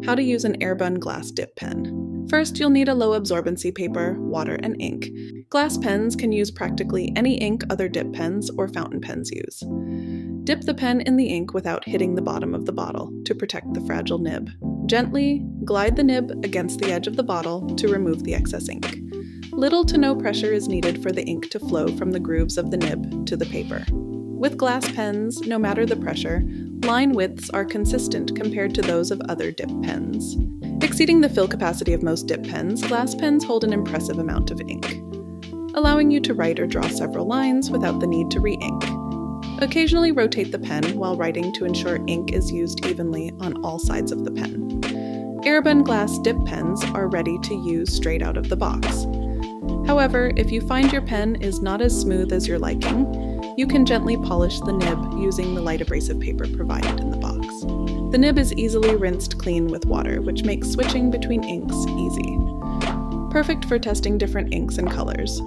How to use an Herbin glass dip pen. First, you'll need a low absorbency paper, water, and ink. Glass pens can use practically any ink other dip pens or fountain pens use. Dip the pen in the ink without hitting the bottom of the bottle to protect the fragile nib. Gently glide the nib against the edge of the bottle to remove the excess ink. Little to no pressure is needed for the ink to flow from the grooves of the nib to the paper. With glass pens, no matter the pressure, line widths are consistent compared to those of other dip pens. Exceeding the fill capacity of most dip pens, glass pens hold an impressive amount of ink, allowing you to write or draw several lines without the need to re-ink. Occasionally rotate the pen while writing to ensure ink is used evenly on all sides of the pen. Herbin glass dip pens are ready to use straight out of the box. However, if you find your pen is not as smooth as your liking, you can gently polish the nib using the light abrasive paper provided in the box. The nib is easily rinsed clean with water, which makes switching between inks easy. Perfect for testing different inks and colors.